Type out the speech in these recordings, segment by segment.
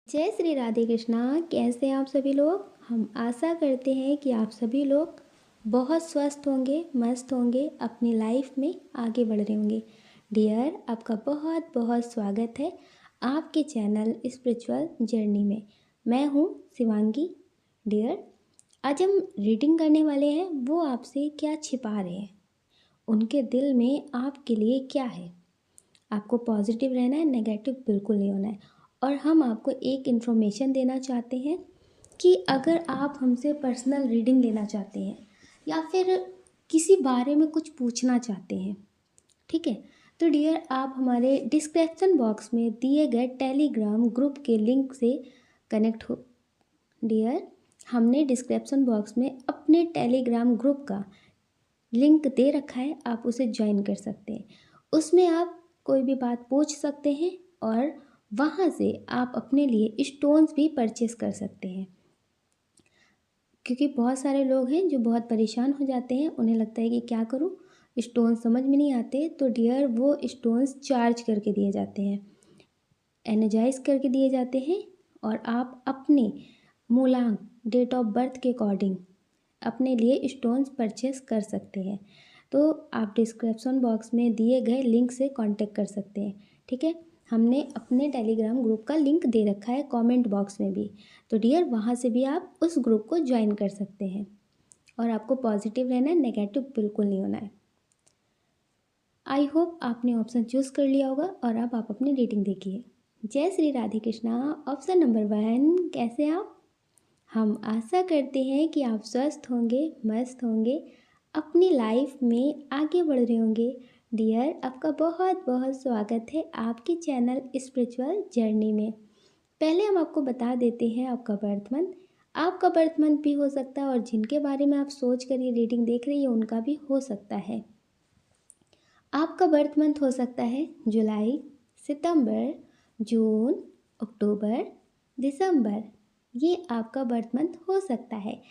जय श्री राधे कृष्णा। कैसे हैं आप सभी लोग। हम आशा करते हैं कि आप सभी लोग बहुत स्वस्थ होंगे, मस्त होंगे, अपनी लाइफ में आगे बढ़ रहे होंगे। डियर, आपका बहुत बहुत स्वागत है आपके चैनल स्पिरिचुअल जर्नी में। मैं हूँ शिवांगी। डियर, आज हम रीडिंग करने वाले हैं वो आपसे क्या छिपा रहे हैं, उनके दिल में आपके लिए क्या है। आपको पॉजिटिव रहना है, नेगेटिव बिल्कुल नहीं होना है। और हम आपको एक इन्फॉर्मेशन देना चाहते हैं कि अगर आप हमसे पर्सनल रीडिंग लेना चाहते हैं या फिर किसी बारे में कुछ पूछना चाहते हैं, ठीक है, तो डियर आप हमारे डिस्क्रिप्शन बॉक्स में दिए गए टेलीग्राम ग्रुप के लिंक से कनेक्ट हो। डियर, हमने डिस्क्रिप्शन बॉक्स में अपने टेलीग्राम ग्रुप का लिंक दे रखा है, आप उसे ज्वाइन कर सकते हैं। उसमें आप कोई भी बात पूछ सकते हैं और वहाँ से आप अपने लिए स्टोन्स भी परचेस कर सकते हैं। क्योंकि बहुत सारे लोग हैं जो बहुत परेशान हो जाते हैं, उन्हें लगता है कि क्या करूं, स्टोन्स समझ में नहीं आते। तो डियर, वो स्टोन्स चार्ज करके दिए जाते हैं, एनर्जाइज करके दिए जाते हैं, और आप अपने मूलांक डेट ऑफ बर्थ के अकॉर्डिंग अपने लिए स्टोन्स परचेस कर सकते हैं। तो आप डिस्क्रिप्शन बॉक्स में दिए गए लिंक से कांटेक्ट कर सकते हैं, ठीक है। हमने अपने टेलीग्राम ग्रुप का लिंक दे रखा है कमेंट बॉक्स में भी। तो डियर, वहाँ से भी आप उस ग्रुप को ज्वाइन कर सकते हैं। और आपको पॉजिटिव रहना है, नेगेटिव बिल्कुल नहीं होना है। आई होप आपने ऑप्शन चूज़ कर लिया होगा और अब आप अपनी रेटिंग देखिए। जय श्री राधे कृष्णा। ऑप्शन नंबर 1, कैसे हैं आप। हम आशा करते हैं कि आप स्वस्थ होंगे, मस्त होंगे, अपनी लाइफ में आगे बढ़ रहे होंगे। डियर, आपका बहुत बहुत स्वागत है आपके चैनल स्पिरिचुअल जर्नी में। पहले हम आपको बता देते हैं आपका बर्थ मंथ। आपका बर्थ मंथ भी हो सकता है और जिनके बारे में आप सोच कर ये रीडिंग देख रही है उनका भी हो सकता है। आपका बर्थ मंथ हो सकता है जुलाई, सितंबर, जून, अक्टूबर, दिसंबर। ये आपका बर्थ मंथ हो सकता है।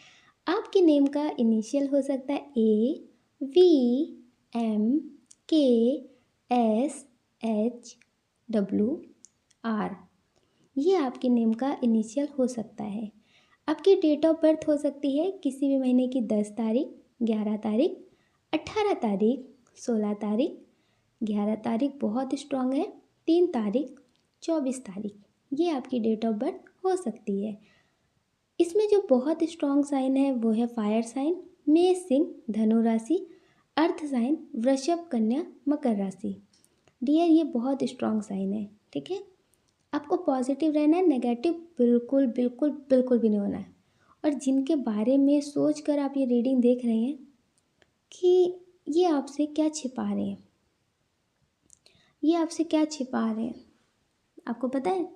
आपके नेम का इनिशियल हो सकता है AVMKSHWR। ये आपके नेम का इनिशियल हो सकता है। आपकी डेट ऑफ बर्थ हो सकती है किसी भी महीने की 10 तारीख, 11 तारीख, 18 तारीख, 16 तारीख, 11 तारीख बहुत स्ट्रांग है, 3 तारीख, 24 तारीख। ये आपकी डेट ऑफ बर्थ हो सकती है। इसमें जो बहुत स्ट्रांग साइन है वो है फायर साइन, मेष सिंह धनु राशि, अर्थ साइन वृषभ कन्या मकर राशि। डियर, ये बहुत स्ट्रांग साइन है, ठीक है। आपको पॉजिटिव रहना है, नेगेटिव बिल्कुल बिल्कुल बिल्कुल भी नहीं होना है। और जिनके बारे में सोच कर आप ये रीडिंग देख रहे हैं कि ये आपसे क्या छिपा रहे हैं, ये आपसे क्या छिपा रहे हैं, आपको पता है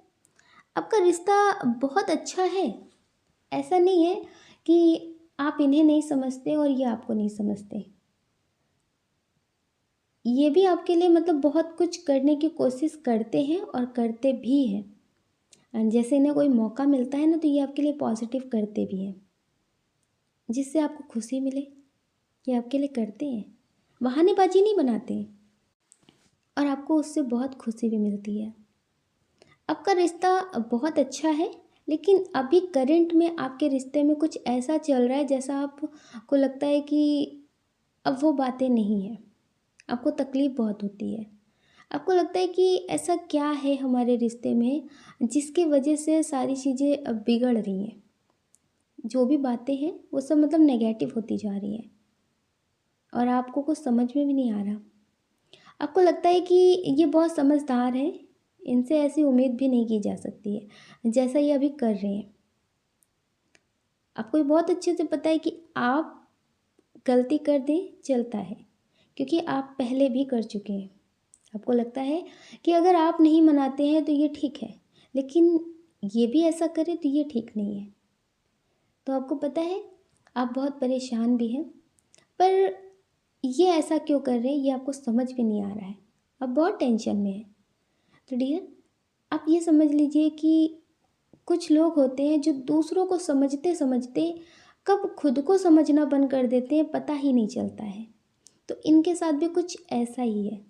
आपका रिश्ता बहुत अच्छा है। ऐसा नहीं है कि आप इन्हें नहीं समझते और ये आपको नहीं समझते। ये भी आपके लिए मतलब बहुत कुछ करने की कोशिश करते हैं और करते भी हैं। एंड जैसे इन्हें कोई मौका मिलता है ना, तो ये आपके लिए पॉजिटिव करते भी हैं, जिससे आपको खुशी मिले। ये आपके लिए करते हैं, बहानेबाजी नहीं बनाते हैं, और आपको उससे बहुत खुशी भी मिलती है। आपका रिश्ता बहुत अच्छा है, लेकिन अभी करंट में आपके रिश्ते में कुछ ऐसा चल रहा है जैसा आपको लगता है कि अब वो बातें नहीं हैं। आपको तकलीफ़ बहुत होती है। आपको लगता है कि ऐसा क्या है हमारे रिश्ते में जिसकी वजह से सारी चीज़ें अब बिगड़ रही हैं। जो भी बातें हैं वो सब मतलब नेगेटिव होती जा रही हैं और आपको कुछ समझ में भी नहीं आ रहा। आपको लगता है कि ये बहुत समझदार हैं, इनसे ऐसी उम्मीद भी नहीं की जा सकती है जैसा ये अभी कर रहे हैं। आपको ये बहुत अच्छे से पता है कि आप गलती कर दें चलता है, क्योंकि आप पहले भी कर चुके हैं। आपको लगता है कि अगर आप नहीं मनाते हैं तो ये ठीक है, लेकिन ये भी ऐसा करे तो ये ठीक नहीं है। तो आपको पता है आप बहुत परेशान भी हैं, पर ये ऐसा क्यों कर रहे हैं ये आपको समझ में नहीं आ रहा है। आप बहुत टेंशन में हैं। तो डियर, आप ये समझ लीजिए कि कुछ लोग होते हैं जो दूसरों को समझते समझते कब खुद को समझना बंद कर देते हैं पता ही नहीं चलता है। तो इनके साथ भी कुछ ऐसा ही है।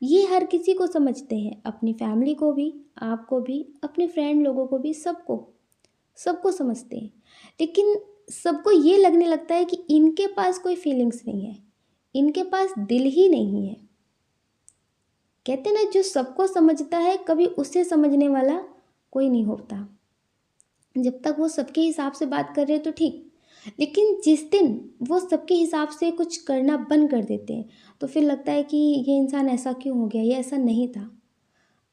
ये हर किसी को समझते हैं, अपनी फैमिली को भी, आपको भी, अपने फ्रेंड लोगों को भी, सबको, सबको समझते हैं। लेकिन सबको ये लगने लगता है कि इनके पास कोई फीलिंग्स नहीं है, इनके पास दिल ही नहीं है। कहते ना, जो सबको समझता है कभी उसे समझने वाला कोई नहीं होता। जब तक वो सबके हिसाब से बात कर रहे हैं तो ठीक, लेकिन जिस दिन वो सबके हिसाब से कुछ करना बंद कर देते हैं तो फिर लगता है कि ये इंसान ऐसा क्यों हो गया, ये ऐसा नहीं था।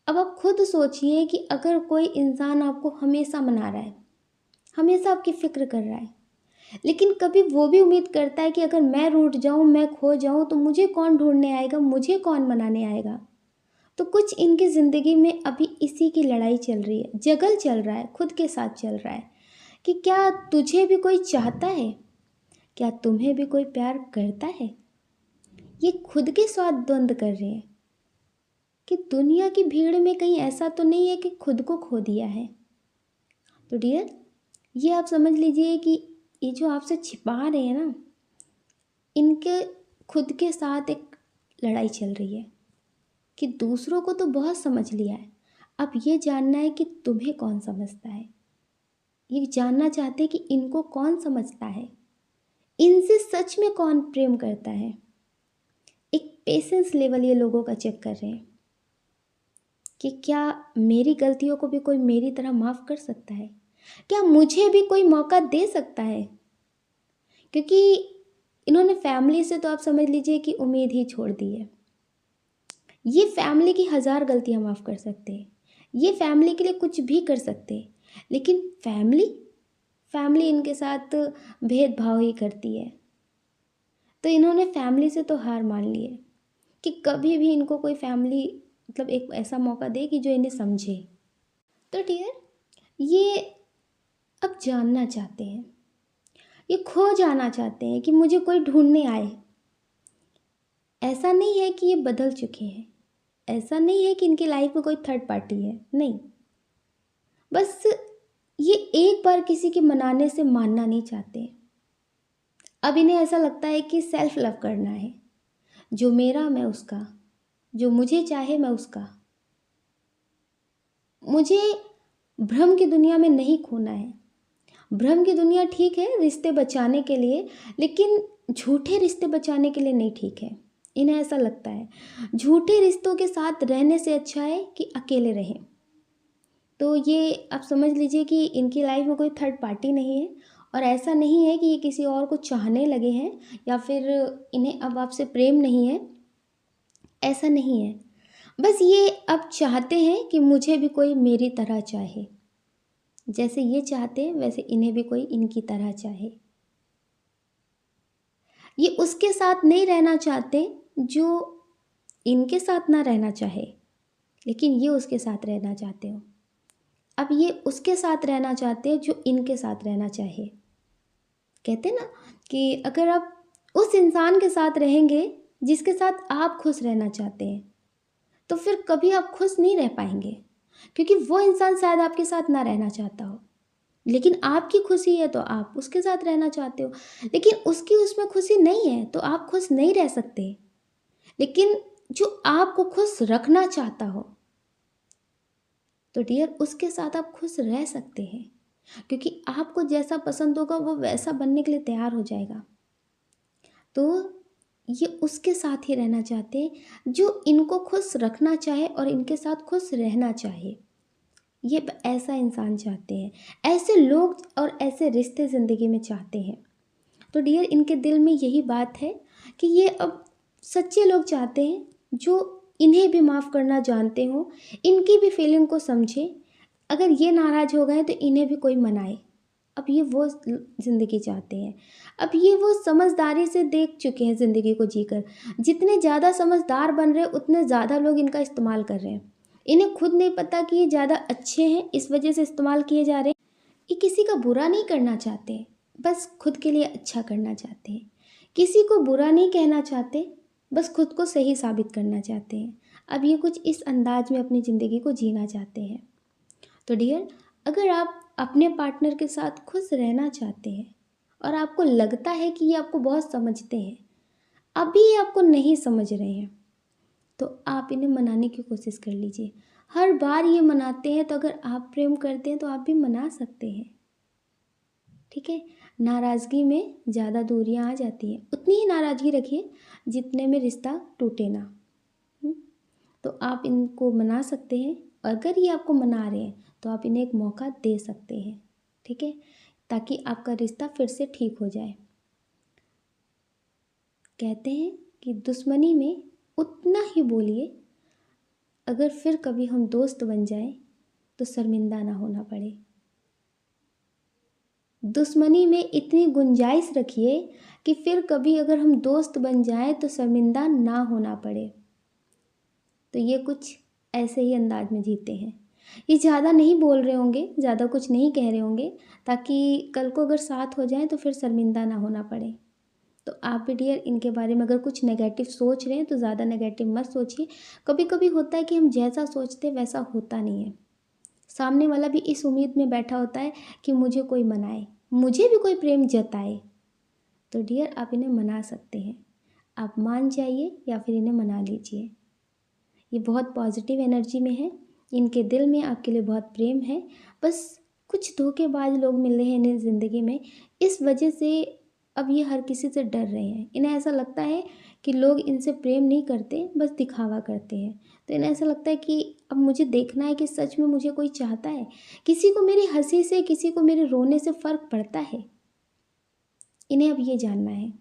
अब आप खुद सोचिए कि अगर कोई इंसान आपको हमेशा मना रहा है, हमेशा आपकी फ़िक्र कर रहा है, लेकिन कभी वो भी उम्मीद करता है कि अगर मैं रूठ जाऊँ, मैं खो जाऊँ तो मुझे कौन ढूँढने आएगा, मुझे कौन मनाने आएगा। तो कुछ इनकी ज़िंदगी में अभी इसी की लड़ाई चल रही है, जगल चल रहा है, खुद के साथ चल रहा है कि क्या तुझे भी कोई चाहता है, क्या तुम्हें भी कोई प्यार करता है। ये खुद के साथ द्वंद्व कर रहे हैं कि दुनिया की भीड़ में कहीं ऐसा तो नहीं है कि खुद को खो दिया है। तो डियर, ये आप समझ लीजिए कि ये जो आपसे छिपा रहे हैं ना, इनके खुद के साथ एक लड़ाई चल रही है कि दूसरों को तो बहुत समझ लिया है, अब ये जानना है कि तुम्हें कौन समझता है। ये जानना चाहते हैं कि इनको कौन समझता है, इनसे सच में कौन प्रेम करता है। एक पेशेंस लेवल ये लोगों का चेक कर रहे हैं कि क्या मेरी गलतियों को भी कोई मेरी तरह माफ़ कर सकता है, क्या मुझे भी कोई मौका दे सकता है। क्योंकि इन्होंने फैमिली से तो आप समझ लीजिए कि उम्मीद ही छोड़ दी है। ये फैमिली की हज़ार गलतियाँ माफ़ कर सकते हैं, ये फैमिली के लिए कुछ भी कर सकते हैं, लेकिन फैमिली इनके साथ भेदभाव ही करती है। तो इन्होंने फैमिली से तो हार मान ली है कि कभी भी इनको कोई फैमिली मतलब एक ऐसा मौका दे कि जो इन्हें समझे। तो डियर, ये अब जानना चाहते हैं, ये खो जाना चाहते हैं कि मुझे कोई ढूंढने आए। ऐसा नहीं है कि ये बदल चुके हैं, ऐसा नहीं है कि इनकी लाइफ में कोई थर्ड पार्टी है, नहीं। बस ये एक बार किसी के मनाने से मानना नहीं चाहते। अब इन्हें ऐसा लगता है कि सेल्फ लव करना है, जो मेरा मैं उसका, जो मुझे चाहे मैं उसका। मुझे भ्रम की दुनिया में नहीं खोना है। भ्रम की दुनिया ठीक है रिश्ते बचाने के लिए, लेकिन झूठे रिश्ते बचाने के लिए नहीं ठीक है। इन्हें ऐसा लगता है झूठे रिश्तों के साथ रहने से अच्छा है कि अकेले रहें। तो ये आप समझ लीजिए कि इनकी लाइफ में कोई थर्ड पार्टी नहीं है, और ऐसा नहीं है कि ये किसी और को चाहने लगे हैं या फिर इन्हें अब आपसे प्रेम नहीं है, ऐसा नहीं है। बस ये अब चाहते हैं कि मुझे भी कोई मेरी तरह चाहे, जैसे ये चाहते हैं वैसे इन्हें भी कोई इनकी तरह चाहे। ये उसके साथ नहीं रहना चाहते जो इनके साथ ना रहना चाहे, लेकिन ये उसके साथ रहना चाहते हो। अब ये उसके साथ रहना चाहते हैं जो इनके साथ रहना चाहे। कहते हैं ना कि अगर आप उस इंसान के साथ रहेंगे जिसके साथ आप खुश रहना चाहते हैं, तो फिर कभी आप खुश नहीं रह पाएंगे, क्योंकि वो इंसान शायद आपके साथ ना रहना चाहता हो, लेकिन आपकी खुशी है तो आप उसके साथ रहना चाहते हो। लेकिन उसकी उसमें खुशी नहीं है तो आप खुश नहीं रह सकते। लेकिन जो आपको खुश रखना चाहता हो, तो डियर उसके साथ आप खुश रह सकते हैं, क्योंकि आपको जैसा पसंद होगा वो वैसा बनने के लिए तैयार हो जाएगा। तो ये उसके साथ ही रहना चाहते हैं जो इनको खुश रखना चाहे और इनके साथ खुश रहना चाहे। ये ऐसा इंसान चाहते हैं, ऐसे लोग और ऐसे रिश्ते ज़िंदगी में चाहते हैं। तो डियर, इनके दिल में यही बात है कि ये अब सच्चे लोग चाहते हैं जो इन्हें भी माफ़ करना जानते हो, इनकी भी फीलिंग को समझे। अगर ये नाराज़ हो गए तो इन्हें भी कोई मनाए। अब ये वो ज़िंदगी चाहते हैं, अब ये वो समझदारी से देख चुके हैं ज़िंदगी को जीकर। जितने ज़्यादा समझदार बन रहे हैं उतने ज़्यादा लोग इनका इस्तेमाल कर रहे हैं। इन्हें खुद नहीं पता कि ये ज़्यादा अच्छे हैं, इस वजह से इस्तेमाल किए जा रहे हैं। ये किसी का बुरा नहीं करना चाहते, बस खुद के लिए अच्छा करना चाहते हैं। किसी को बुरा नहीं कहना चाहते, बस खुद को सही साबित करना चाहते हैं। अब ये कुछ इस अंदाज में अपनी ज़िंदगी को जीना चाहते हैं। तो डियर, अगर आप अपने पार्टनर के साथ खुश रहना चाहते हैं और आपको लगता है कि ये आपको बहुत समझते हैं, अभी ये आपको नहीं समझ रहे हैं, तो आप इन्हें मनाने की कोशिश कर लीजिए। हर बार ये मनाते हैं तो अगर आप प्रेम करते हैं तो आप भी मना सकते हैं। ठीक है, नाराज़गी में ज़्यादा दूरियां आ जाती हैं, उतनी ही नाराज़गी रखिए जितने में रिश्ता टूटे ना। तो आप इनको मना सकते हैं। अगर ये आपको मना रहे हैं तो आप इन्हें एक मौका दे सकते हैं। ठीक है, ताकि आपका रिश्ता फिर से ठीक हो जाए। कहते हैं कि दुश्मनी में उतना ही बोलिए, अगर फिर कभी हम दोस्त बन जाएं तो शर्मिंदा ना होना पड़े। दुश्मनी में इतनी गुंजाइश रखिए कि फिर कभी अगर हम दोस्त बन जाएं तो शर्मिंदा ना होना पड़े। तो ये कुछ ऐसे ही अंदाज में जीते हैं। ये ज़्यादा नहीं बोल रहे होंगे, ज़्यादा कुछ नहीं कह रहे होंगे, ताकि कल को अगर साथ हो जाएं तो फिर शर्मिंदा ना होना पड़े। तो आप भी डियर इनके बारे में अगर कुछ नेगेटिव सोच रहे हैं तो ज़्यादा नेगेटिव मत सोचिए। कभी कभी होता है कि हम जैसा सोचते वैसा होता नहीं है। सामने वाला भी इस उम्मीद में बैठा होता है कि मुझे कोई मनाए, मुझे भी कोई प्रेम जताए। तो डियर आप इन्हें मना सकते हैं। आप मान जाइए या फिर इन्हें मना लीजिए। ये बहुत पॉजिटिव एनर्जी में है, इनके दिल में आपके लिए बहुत प्रेम है। बस कुछ धोखेबाज लोग मिल रहे हैं इन्हें ज़िंदगी में, इस वजह से अब ये हर किसी से डर रहे हैं। इन्हें ऐसा लगता है कि लोग इनसे प्रेम नहीं करते, बस दिखावा करते हैं। तो इन्हें ऐसा लगता है कि अब मुझे देखना है कि सच में मुझे कोई चाहता है। किसी को मेरी हंसी से, किसी को मेरे रोने से फ़र्क पड़ता है, इन्हें अब ये जानना है।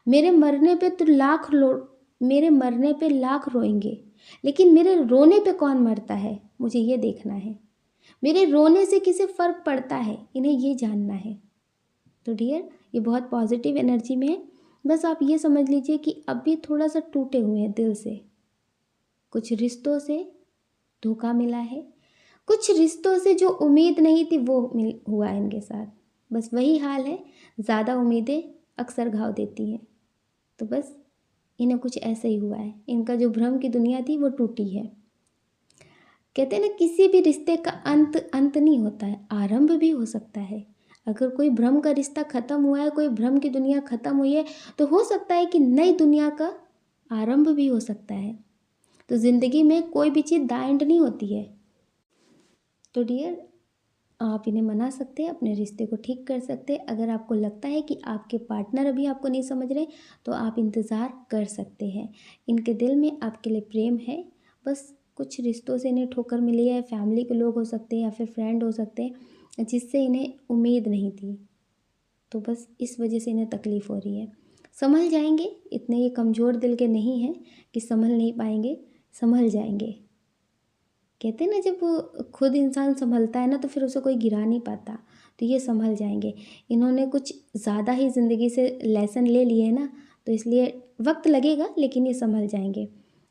मेरे मरने पे तो मेरे मरने पे लाख रोएंगे, लेकिन मेरे रोने पे कौन मरता है, मुझे ये देखना है। मेरे रोने से किसे फ़र्क पड़ता है, इन्हें ये जानना है। तो डियर ये बहुत पॉजिटिव एनर्जी में है। बस आप ये समझ लीजिए कि अभी थोड़ा सा टूटे हुए हैं दिल से। कुछ रिश्तों से धोखा मिला है, कुछ रिश्तों से जो उम्मीद नहीं थी वो हुआ है इनके साथ। बस वही हाल है, ज़्यादा उम्मीदें अक्सर घाव देती हैं। तो बस इन्हें कुछ ऐसा ही हुआ है, इनका जो भ्रम की दुनिया थी वो टूटी है। कहते हैं ना, किसी भी रिश्ते का अंत अंत नहीं होता है, आरंभ भी हो सकता है। अगर कोई भ्रम का रिश्ता ख़त्म हुआ है, कोई भ्रम की दुनिया ख़त्म हुई है, तो हो सकता है कि नई दुनिया का आरंभ भी हो सकता है। तो ज़िंदगी में कोई भी चीज़ द एंड नहीं होती है। तो डियर आप इन्हें मना सकते हैं, अपने रिश्ते को ठीक कर सकते हैं। अगर आपको लगता है कि आपके पार्टनर अभी आपको नहीं समझ रहे, तो आप इंतज़ार कर सकते हैं। इनके दिल में आपके लिए प्रेम है, बस कुछ रिश्तों से इन्हें ठोकर मिली है। फैमिली के लोग हो सकते हैं या फिर फ्रेंड हो सकते हैं, जिससे इन्हें उम्मीद नहीं थी। तो बस इस वजह से इन्हें तकलीफ़ हो रही है। संभल जाएंगे, इतने ये कमज़ोर दिल के नहीं हैं कि संभल नहीं पाएंगे, संभल जाएंगे। कहते हैं ना, जब खुद इंसान संभलता है ना तो फिर उसे कोई गिरा नहीं पाता। तो ये संभल जाएंगे। इन्होंने कुछ ज़्यादा ही ज़िंदगी से लेसन ले लिए हैं ना, तो इसलिए वक्त लगेगा, लेकिन ये संभल जाएंगे।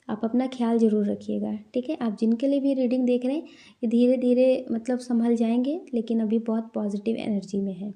आप अपना ख्याल ज़रूर रखिएगा, ठीक है। आप जिनके लिए भी रीडिंग देख रहे हैं, ये धीरे धीरे मतलब संभल जाएंगे, लेकिन अभी बहुत पॉजिटिव एनर्जी में है।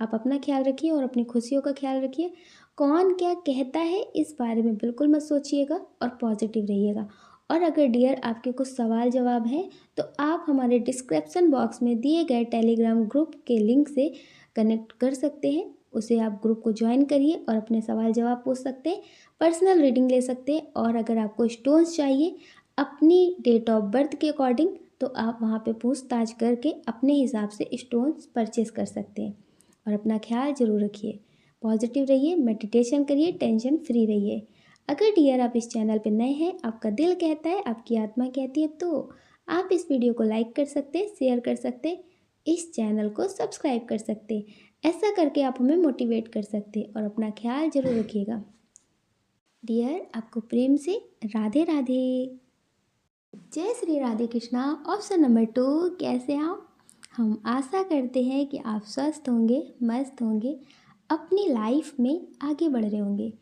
आप अपना ख्याल रखिए और अपनी खुशियों का ख्याल रखिए। कौन क्या कहता है इस बारे में बिल्कुल मत सोचिएगा और पॉजिटिव रहिएगा। और अगर डियर आपके कुछ सवाल जवाब हैं तो आप हमारे डिस्क्रिप्शन बॉक्स में दिए गए टेलीग्राम ग्रुप के लिंक से कनेक्ट कर सकते हैं। उसे आप ग्रुप को ज्वाइन करिए और अपने सवाल जवाब पूछ सकते हैं, पर्सनल रीडिंग ले सकते हैं। और अगर आपको स्टोन्स चाहिए अपनी डेट ऑफ बर्थ के अकॉर्डिंग, तो आप वहाँ पे पूछताछ करके अपने हिसाब से स्टोन्स परचेज़ कर सकते हैं। और अपना ख्याल ज़रूर रखिए, पॉजिटिव रहिए, मेडिटेशन करिए, टेंशन फ्री रहिए। अगर डियर आप इस चैनल पर नए हैं, आपका दिल कहता है, आपकी आत्मा कहती है, तो आप इस वीडियो को लाइक कर सकते, शेयर कर सकते, इस चैनल को सब्सक्राइब कर सकते। ऐसा करके आप हमें मोटिवेट कर सकते और अपना ख्याल जरूर रखिएगा। डियर आपको प्रेम से राधे राधे। जय श्री राधे कृष्णा। ऑप्शन नंबर 2, कैसे आप? हम आशा करते हैं कि आप स्वस्थ होंगे, मस्त होंगे, अपनी लाइफ में आगे बढ़ रहे होंगे।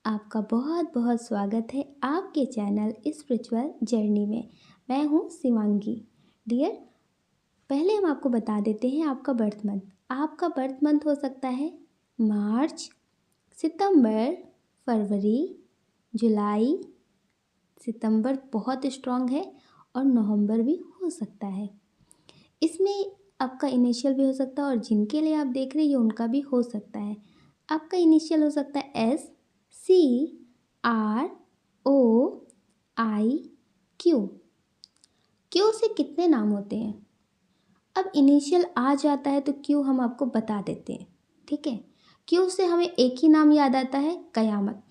आपका बहुत बहुत स्वागत है आपके चैनल स्पिरिचुअल जर्नी में। मैं हूँ शिवांगी। डियर पहले हम आपको बता देते हैं आपका बर्थ मंथ। आपका बर्थ मंथ हो सकता है मार्च, सितंबर, फरवरी, जुलाई, सितंबर बहुत स्ट्रांग है, और नवंबर भी हो सकता है। इसमें आपका इनिशियल भी हो सकता है, और जिनके लिए आप देख रहे हैं उनका भी हो सकता है। आपका इनिशियल हो सकता है S, C, R, OIQ। Q से कितने नाम होते हैं? अब इनिशियल आ जाता है तो क्यू हम आपको बता देते हैं, ठीक है। क्यू से हमें एक ही नाम याद आता है, कयामत।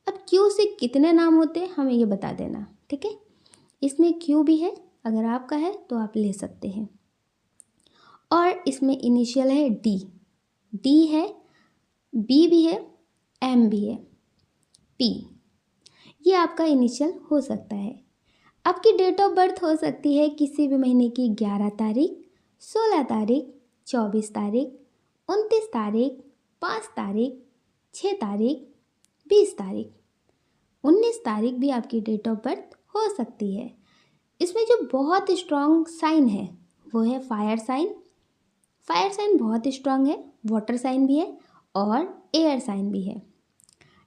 अब क्यू से कितने नाम होते हैं हमें ये बता देना, ठीक है। इसमें क्यू भी है, अगर आपका है तो आप ले सकते हैं। और इसमें इनिशियल है डी है, बी भी है, एम भी है, पी। ये आपका इनिशियल हो सकता है। आपकी डेट ऑफ बर्थ हो सकती है किसी भी महीने की 11 तारीख, 16 तारीख, 24 तारीख, 29 तारीख, 5 तारीख, 6 तारीख, 20 तारीख, 19 तारीख भी आपकी डेट ऑफ बर्थ हो सकती है। इसमें जो बहुत स्ट्रॉन्ग साइन है वो है फायर साइन। फायर साइन बहुत स्ट्रॉन्ग है, वाटर साइन भी है और एयर साइन भी है।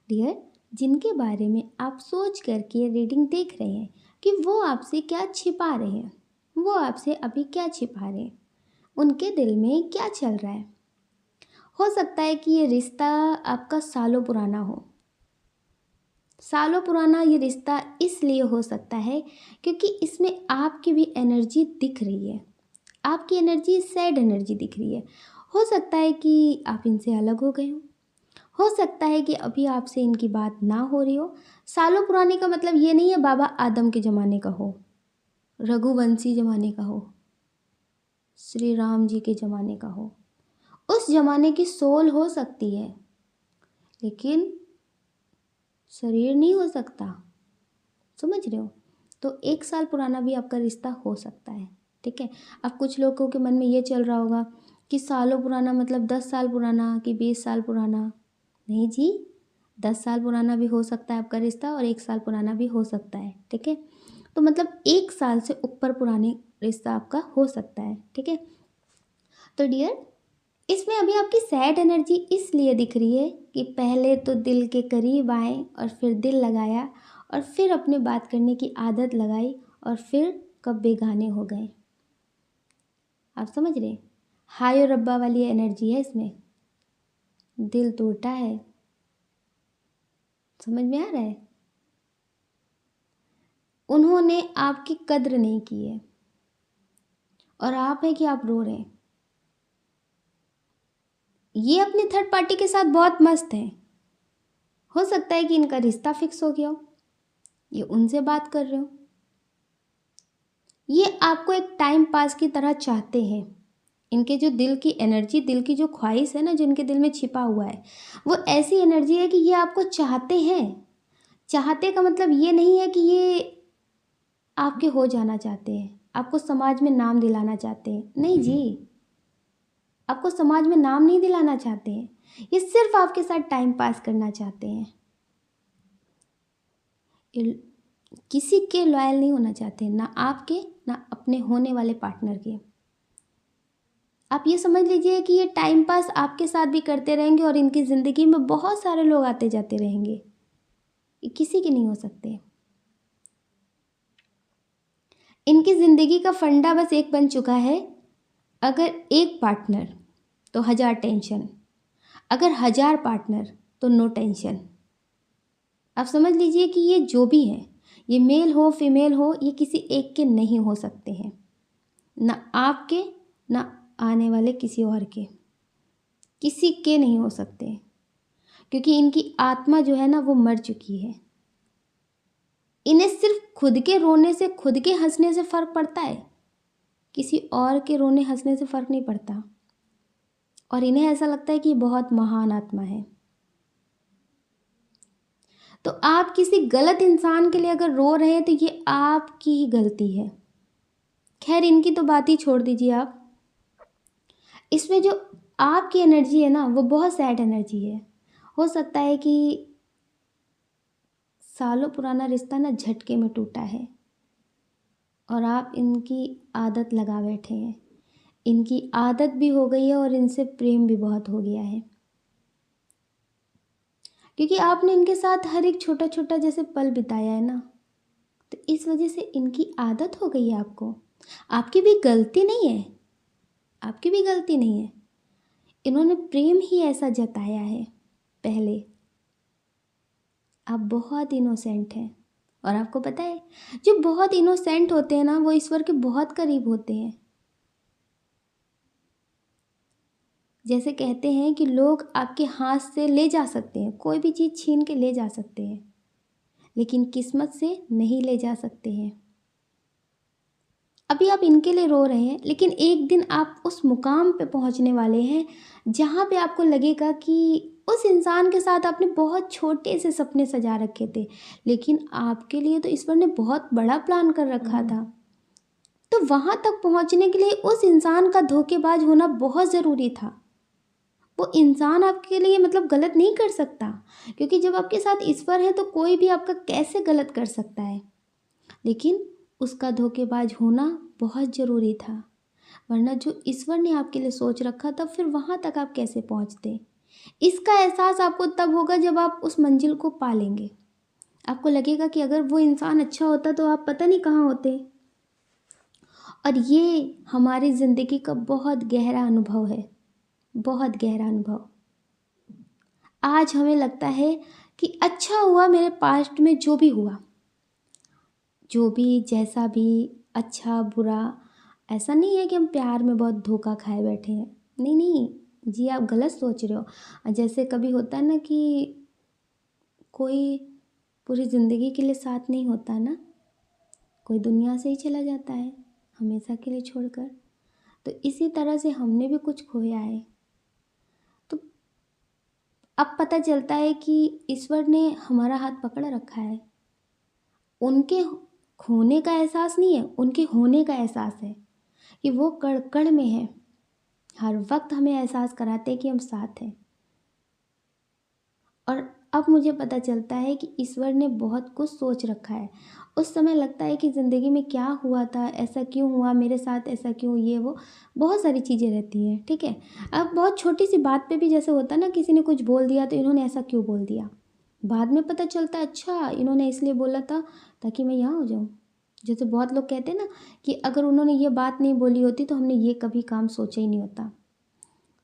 डियर, जिनके बारे में आप सोच करके रीडिंग देख रहे हैं कि वो आपसे क्या छिपा रहे हैं, वो आपसे अभी क्या छिपा रहे हैं, उनके दिल में क्या चल रहा है। हो सकता है कि ये रिश्ता आपका सालों पुराना हो। सालों पुराना ये रिश्ता इसलिए हो सकता है क्योंकि इसमें आपकी भी एनर्जी दिख रही है। आपकी एनर्जी सैड एनर्जी दिख रही है। हो सकता है कि आप इनसे अलग हो गए हो सकता है कि अभी आपसे इनकी बात ना हो रही हो। सालों पुराने का मतलब ये नहीं है बाबा आदम के ज़माने का हो, रघुवंशी ज़माने का हो, श्री राम जी के ज़माने का हो। उस ज़माने की सोल हो सकती है लेकिन शरीर नहीं हो सकता, समझ रहे हो। तो 1 साल पुराना भी आपका रिश्ता हो सकता है, ठीक है। अब कुछ लोगों के मन में ये चल रहा होगा कि सालों पुराना मतलब 10 साल पुराना कि 20 साल पुराना। नहीं जी, 10 साल पुराना भी हो सकता है आपका रिश्ता और 1 साल पुराना भी हो सकता है, ठीक है। तो मतलब 1 साल से ऊपर पुराने रिश्ता आपका हो सकता है, ठीक है। तो डियर, इसमें अभी आपकी सैड एनर्जी इसलिए दिख रही है कि पहले तो दिल के करीब आए और फिर दिल लगाया और फिर अपने बात करने की आदत लगाई और फिर कब बेगाने हो गए। आप समझ रहे? हाय और रब्बा वाली एनर्जी है इसमें। दिल टूटा है, समझ में आ रहा है। उन्होंने आपकी कद्र नहीं की है और आप हैं कि आप रो रहे हैं। ये अपने थर्ड पार्टी के साथ बहुत मस्त हैं। हो सकता है कि इनका रिश्ता फिक्स हो गया हो, ये उनसे बात कर रहे हो। ये आपको एक टाइम पास की तरह चाहते हैं। इनके जो दिल की एनर्जी, दिल की जो ख्वाहिश है ना, जो इनके दिल में छिपा हुआ है, वो ऐसी एनर्जी है कि ये आपको चाहते हैं। चाहते का मतलब ये नहीं है कि ये आपके हो जाना चाहते हैं, आपको समाज में नाम दिलाना चाहते हैं। नहीं जी, आपको समाज में नाम नहीं दिलाना चाहते हैं। ये सिर्फ आपके साथ टाइम पास करना चाहते हैं। किसी के लॉयल नहीं होना चाहते, ना आपके ना अपने होने वाले पार्टनर के। आप ये समझ लीजिए कि ये टाइम पास आपके साथ भी करते रहेंगे और इनकी ज़िंदगी में बहुत सारे लोग आते जाते रहेंगे। ये किसी के नहीं हो सकते। इनकी ज़िंदगी का फंडा बस एक बन चुका है, अगर एक पार्टनर तो 1000 टेंशन, अगर 1000 पार्टनर तो नो टेंशन। आप समझ लीजिए कि ये जो भी हैं, ये मेल हो फीमेल हो, ये किसी एक के नहीं हो सकते हैं। ना आपके ना आने वाले किसी और के, किसी के नहीं हो सकते, क्योंकि इनकी आत्मा जो है ना वो मर चुकी है। इन्हें सिर्फ खुद के रोने से, खुद के हंसने से फ़र्क पड़ता है, किसी और के रोने हंसने से फ़र्क नहीं पड़ता। और इन्हें ऐसा लगता है कि बहुत महान आत्मा है। तो आप किसी गलत इंसान के लिए अगर रो रहे हैं तो ये आपकी ही गलती है। खैर, इनकी तो बात ही छोड़ दीजिए आप। इसमें जो आपकी एनर्जी है ना वो बहुत सैड एनर्जी है। हो सकता है कि सालों पुराना रिश्ता ना झटके में टूटा है और आप इनकी आदत लगा बैठे हैं। इनकी आदत भी हो गई है और इनसे प्रेम भी बहुत हो गया है, क्योंकि आपने इनके साथ हर एक छोटा छोटा जैसे पल बिताया है ना, तो इस वजह से इनकी आदत हो गई है आपको। आपकी भी गलती नहीं है, आपकी भी गलती नहीं है। इन्होंने प्रेम ही ऐसा जताया है पहले। आप बहुत इनोसेंट हैं। और आपको पता है, जो बहुत इनोसेंट होते हैं ना, वो ईश्वर के बहुत करीब होते हैं। जैसे कहते हैं कि लोग आपके हाथ से ले जा सकते हैं, कोई भी चीज़ छीन के ले जा सकते हैं, लेकिन किस्मत से नहीं ले जा सकते हैं। अभी आप इनके लिए रो रहे हैं, लेकिन एक दिन आप उस मुकाम पे पहुंचने वाले हैं जहां पे आपको लगेगा कि उस इंसान के साथ आपने बहुत छोटे से सपने सजा रखे थे, लेकिन आपके लिए तो ईश्वर ने बहुत बड़ा प्लान कर रखा था। तो वहां तक पहुंचने के लिए उस इंसान का धोखेबाज होना बहुत ज़रूरी था। वो इंसान आपके लिए मतलब गलत नहीं कर सकता, क्योंकि जब आपके साथ ईश्वर है तो कोई भी आपका कैसे गलत कर सकता है। लेकिन उसका धोखेबाज होना बहुत ज़रूरी था, वरना जो ईश्वर ने आपके लिए सोच रखा था फिर वहाँ तक आप कैसे पहुँचते। इसका एहसास आपको तब होगा जब आप उस मंजिल को पा लेंगे। आपको लगेगा कि अगर वो इंसान अच्छा होता तो आप पता नहीं कहाँ होते। और ये हमारी ज़िंदगी का बहुत गहरा अनुभव है, बहुत गहरा अनुभव। आज हमें लगता है कि अच्छा हुआ मेरे पास्ट में जो भी हुआ, जो भी जैसा भी, अच्छा बुरा। ऐसा नहीं है कि हम प्यार में बहुत धोखा खाए बैठे हैं, नहीं नहीं जी, आप गलत सोच रहे हो। जैसे कभी होता है ना कि कोई पूरी ज़िंदगी के लिए साथ नहीं होता ना, कोई दुनिया से ही चला जाता है हमेशा के लिए छोड़कर। तो इसी तरह से हमने भी कुछ खोया है। तो अब पता चलता है कि ईश्वर ने हमारा हाथ पकड़ रखा है। उनके खोने का एहसास नहीं है, उनके होने का एहसास है कि वो कण कण में है। हर वक्त हमें एहसास कराते हैं कि हम साथ हैं। और अब मुझे पता चलता है कि ईश्वर ने बहुत कुछ सोच रखा है। उस समय लगता है कि ज़िंदगी में क्या हुआ था, ऐसा क्यों हुआ मेरे साथ, ऐसा क्यों, ये वो बहुत सारी चीज़ें रहती हैं, ठीक है। अब बहुत छोटी सी बात पे भी जैसे होता है ना, किसी ने कुछ बोल दिया तो इन्होंने ऐसा क्यों बोल दिया, बाद में पता चलता है अच्छा इन्होंने इसलिए बोला था ताकि मैं यहाँ हो जाऊँ। जैसे बहुत लोग कहते हैं ना कि अगर उन्होंने ये बात नहीं बोली होती तो हमने ये कभी काम सोचा ही नहीं होता।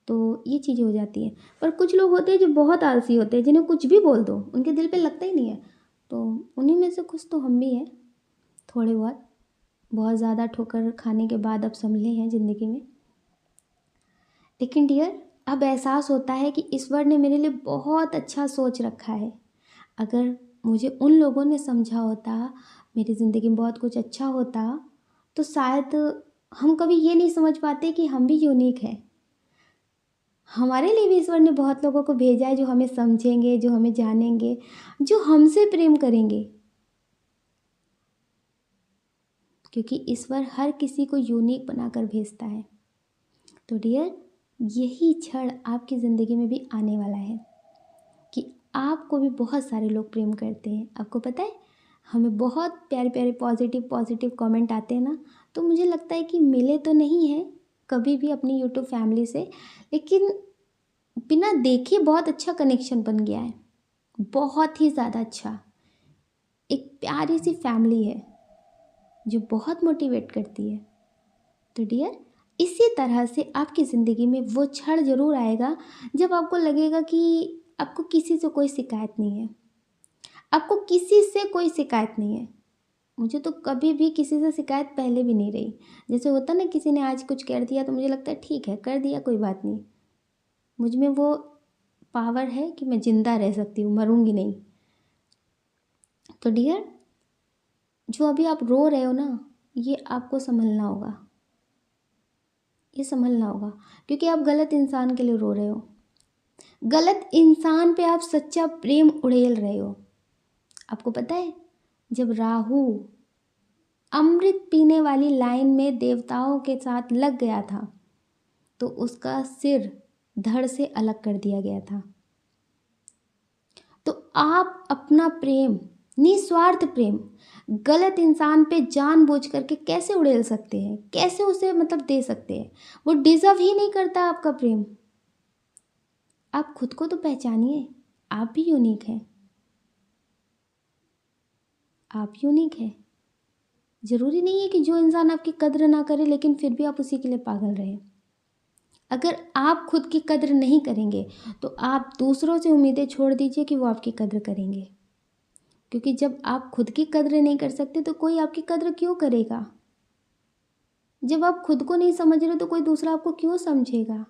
तो ये चीज़ें हो जाती हैं। पर कुछ लोग होते हैं जो बहुत आलसी होते हैं, जिन्हें कुछ भी बोल दो उनके दिल पे लगता ही नहीं है। तो उन्हीं में से कुछ तो हम भी हैं, थोड़े बहुत। बहुत ज़्यादा ठोकर खाने के बाद अब संभले हैं ज़िंदगी में। लेकिन डियर, अब एहसास होता है कि ईश्वर ने मेरे लिए बहुत अच्छा सोच रखा है। अगर मुझे उन लोगों ने समझा होता, मेरी ज़िंदगी में बहुत कुछ अच्छा होता, तो शायद हम कभी ये नहीं समझ पाते कि हम भी यूनिक हैं। हमारे लिए भी ईश्वर ने बहुत लोगों को भेजा है जो हमें समझेंगे, जो हमें जानेंगे, जो हमसे प्रेम करेंगे। क्योंकि ईश्वर हर किसी को यूनिक बनाकर भेजता है। तो डियर, यही क्षण आपकी ज़िंदगी में भी आने वाला है कि आपको भी बहुत सारे लोग प्रेम करते हैं। आपको पता है, हमें बहुत प्यारे प्यारे पॉजिटिव पॉजिटिव कमेंट आते हैं ना, तो मुझे लगता है कि मिले तो नहीं हैं कभी भी अपनी यूट्यूब फैमिली से, लेकिन बिना देखे बहुत अच्छा कनेक्शन बन गया है, बहुत ही ज़्यादा अच्छा। एक प्यारी सी फैमिली है जो बहुत मोटिवेट करती है। तो डियर, इसी तरह से आपकी ज़िंदगी में वो क्षण ज़रूर आएगा जब आपको लगेगा कि आपको किसी से कोई शिकायत नहीं है, आपको किसी से कोई शिकायत नहीं है। मुझे तो कभी भी किसी से शिकायत पहले भी नहीं रही। जैसे होता ना, किसी ने आज कुछ कर दिया तो मुझे लगता है ठीक है कर दिया, कोई बात नहीं। मुझ में वो पावर है कि मैं ज़िंदा रह सकती हूँ, मरूंगी नहीं। तो डियर, जो अभी आप रो रहे हो ना, ये आपको संभलना होगा, ये संभलना होगा, क्योंकि आप गलत इंसान के लिए रो रहे हो। गलत इंसान पे आप सच्चा प्रेम उड़ेल रहे हो। आपको पता है, जब राहु अमृत पीने वाली लाइन में देवताओं के साथ लग गया था तो उसका सिर धड़ से अलग कर दिया गया था। तो आप अपना प्रेम, निस्वार्थ प्रेम, गलत इंसान पे जानबूझ करके कैसे उड़ेल सकते हैं, कैसे उसे मतलब दे सकते हैं। वो डिज़र्व ही नहीं करता आपका प्रेम। आप खुद को तो पहचानिए, आप भी यूनिक हैं, आप यूनिक हैं। ज़रूरी नहीं है कि जो इंसान आपकी कद्र ना करे लेकिन फिर भी आप उसी के लिए पागल रहे। अगर आप खुद की कद्र नहीं करेंगे तो आप दूसरों से उम्मीदें छोड़ दीजिए कि वो आपकी कद्र करेंगे। क्योंकि जब आप खुद की कद्र नहीं कर सकते तो कोई आपकी कद्र क्यों करेगा। जब आप खुद को नहीं समझ रहे तो कोई दूसरा आपको क्यों समझेगा।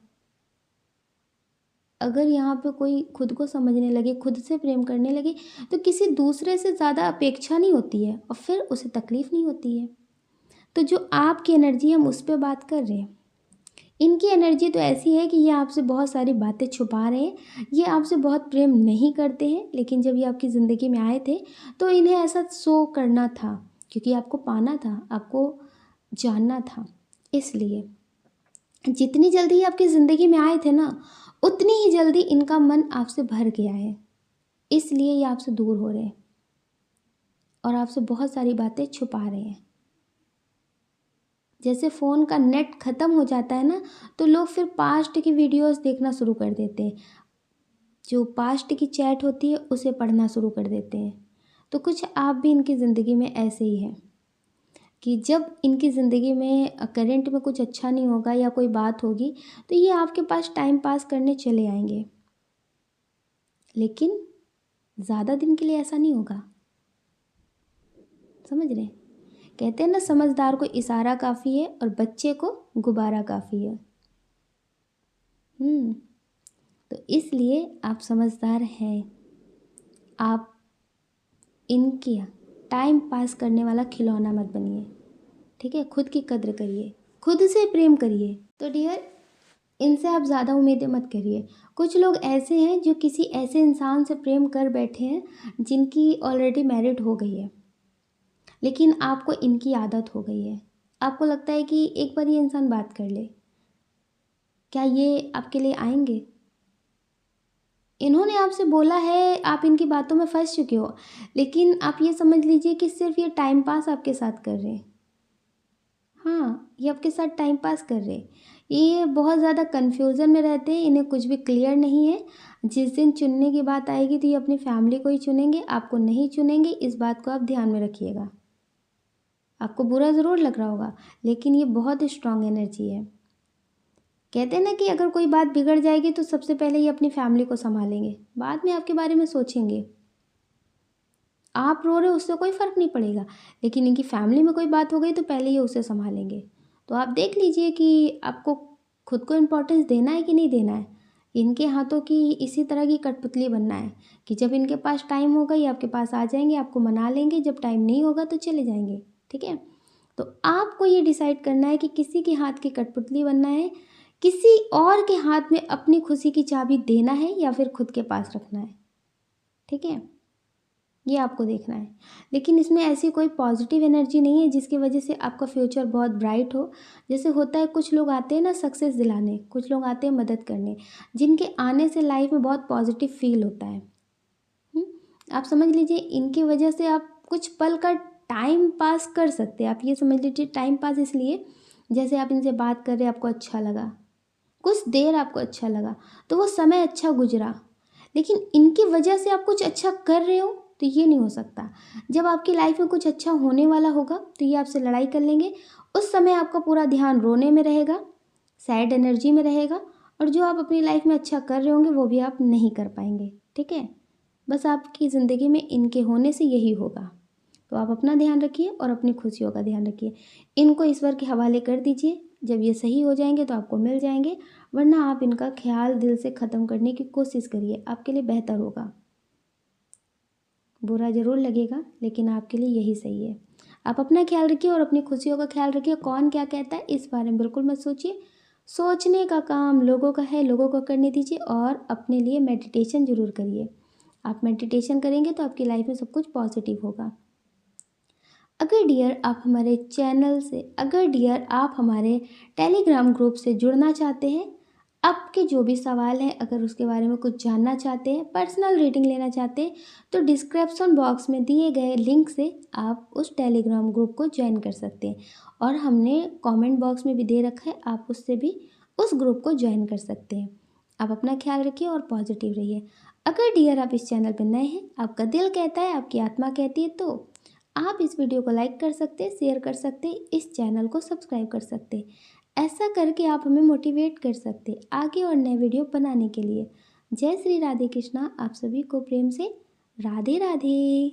अगर यहाँ पे कोई खुद को समझने लगे, खुद से प्रेम करने लगे, तो किसी दूसरे से ज़्यादा अपेक्षा नहीं होती है और फिर उसे तकलीफ़ नहीं होती है। तो जो आपकी एनर्जी हम उस पे बात कर रहे हैं, इनकी एनर्जी तो ऐसी है कि ये आपसे बहुत सारी बातें छुपा रहे हैं, ये आपसे बहुत प्रेम नहीं करते हैं, लेकिन जब ये आपकी ज़िंदगी में आए थे तो इन्हें ऐसा शो करना था, क्योंकि आपको पाना था, आपको जानना था। इसलिए जितनी जल्दी ये आपकी ज़िंदगी में आए थे ना, उतनी ही जल्दी इनका मन आपसे भर गया है, इसलिए ये आपसे दूर हो रहे हैं और आपसे बहुत सारी बातें छुपा रहे हैं। जैसे फ़ोन का नेट ख़त्म हो जाता है ना, तो लोग फिर पास्ट की वीडियोस देखना शुरू कर देते हैं, जो पास्ट की चैट होती है उसे पढ़ना शुरू कर देते हैं। तो कुछ आप भी इनकी ज़िंदगी में ऐसे ही हैं कि जब इनकी ज़िंदगी में करंट में कुछ अच्छा नहीं होगा या कोई बात होगी, तो ये आपके पास टाइम पास करने चले आएंगे, लेकिन ज़्यादा दिन के लिए ऐसा नहीं होगा। समझ रहे हैं? कहते हैं ना, समझदार को इशारा काफ़ी है और बच्चे को गुब्बारा काफ़ी है। तो इसलिए आप समझदार हैं। आप इनके टाइम पास करने वाला खिलौना मत बनिए, ठीक है। खुद की कद्र करिए, खुद से प्रेम करिए। तो डियर, इनसे आप ज़्यादा उम्मीदें मत करिए। कुछ लोग ऐसे हैं जो किसी ऐसे इंसान से प्रेम कर बैठे हैं जिनकी ऑलरेडी मैरिड हो गई है, लेकिन आपको इनकी आदत हो गई है। आपको लगता है कि एक बार ये इंसान बात कर ले, क्या ये आपके लिए आएंगे। इन्होंने आपसे बोला है, आप इनकी बातों में फंस चुके हो, लेकिन आप ये समझ लीजिए कि सिर्फ ये टाइम पास आपके साथ कर रहे हैं। हाँ, ये आपके साथ टाइम पास कर रहे हैं। ये बहुत ज़्यादा कन्फ्यूज़न में रहते हैं, इन्हें कुछ भी क्लियर नहीं है। जिस दिन चुनने की बात आएगी तो ये अपनी फैमिली को ही चुनेंगे, आपको नहीं चुनेंगे। इस बात को आप ध्यान में रखिएगा। आपको बुरा ज़रूर लग रहा होगा, लेकिन ये बहुत स्ट्रॉन्ग एनर्जी है। कहते हैं ना कि अगर कोई बात बिगड़ जाएगी तो सबसे पहले ये अपनी फैमिली को संभालेंगे, बाद में आपके बारे में सोचेंगे। आप रो रहे हो उससे कोई फ़र्क नहीं पड़ेगा, लेकिन इनकी फैमिली में कोई बात हो गई तो पहले ये उसे संभालेंगे। तो आप देख लीजिए कि आपको खुद को इम्पोर्टेंस देना है कि नहीं देना है। इनके हाथों की इसी तरह की कठपुतली बनना है कि जब इनके पास टाइम होगा ये आपके पास आ जाएंगे, आपको मना लेंगे, जब टाइम नहीं होगा तो चले जाएंगे, ठीक है। तो आपको ये डिसाइड करना है कि किसी के हाथ की कठपुतली बनना है, किसी और के हाथ में अपनी खुशी की चाबी देना है या फिर खुद के पास रखना है, ठीक है। ये आपको देखना है, लेकिन इसमें ऐसी कोई पॉजिटिव एनर्जी नहीं है जिसकी वजह से आपका फ्यूचर बहुत ब्राइट हो। जैसे होता है, कुछ लोग आते हैं ना सक्सेस दिलाने, कुछ लोग आते हैं मदद करने, जिनके आने से लाइफ में बहुत पॉजिटिव फील होता है। आप समझ लीजिए इनकी वजह से आप कुछ पल का टाइम पास कर सकते हैं। आप ये समझ लीजिए टाइम पास इसलिए, जैसे आप इनसे बात कर रहे हैं, आपको अच्छा लगा, कुछ देर आपको अच्छा लगा, तो वो समय अच्छा गुजरा, लेकिन इनकी वजह से आप कुछ अच्छा कर रहे हो तो ये नहीं हो सकता। जब आपकी लाइफ में कुछ अच्छा होने वाला होगा तो ये आपसे लड़ाई कर लेंगे। उस समय आपका पूरा ध्यान रोने में रहेगा, सैड एनर्जी में रहेगा, और जो आप अपनी लाइफ में अच्छा कर रहे होंगे वो भी आप नहीं कर पाएंगे, ठीक है। बस आपकी ज़िंदगी में इनके होने से यही होगा। तो आप अपना ध्यान रखिए और अपनी खुशियों का ध्यान रखिए। इनको ईश्वर के हवाले कर दीजिए, जब ये सही हो जाएंगे तो आपको मिल जाएंगे, वरना आप इनका ख्याल दिल से ख़त्म करने की कोशिश करिए, आपके लिए बेहतर होगा। बुरा ज़रूर लगेगा, लेकिन आपके लिए यही सही है। आप अपना ख्याल रखिए और अपनी खुशियों का ख्याल रखिए। कौन क्या कहता है इस बारे में बिल्कुल मत सोचिए। सोचने का काम लोगों का है, लोगों को करने दीजिए और अपने लिए मेडिटेशन ज़रूर करिए। आप मेडिटेशन करेंगे तो आपकी लाइफ में सब कुछ पॉजिटिव होगा। अगर डियर आप हमारे टेलीग्राम ग्रुप से जुड़ना चाहते हैं, आपके जो भी सवाल हैं, अगर उसके बारे में कुछ जानना चाहते हैं, पर्सनल रीडिंग लेना चाहते हैं, तो डिस्क्रिप्शन बॉक्स में दिए गए लिंक से आप उस टेलीग्राम ग्रुप को ज्वाइन कर सकते हैं, और हमने कमेंट बॉक्स में भी दे रखा है, आप उससे भी उस ग्रुप को ज्वाइन कर सकते हैं। आप अपना ख्याल रखिए और पॉजिटिव रहिए। अगर डियर आप इस चैनल पर नए हैं, आपका दिल कहता है, आपकी आत्मा कहती है, तो आप इस वीडियो को लाइक कर सकते हैं, शेयर कर सकते हैं, इस चैनल को सब्सक्राइब कर सकते हैं। ऐसा करके आप हमें मोटिवेट कर सकते हैं आगे और नए वीडियो बनाने के लिए। जय श्री राधे कृष्णा। आप सभी को प्रेम से राधे राधे।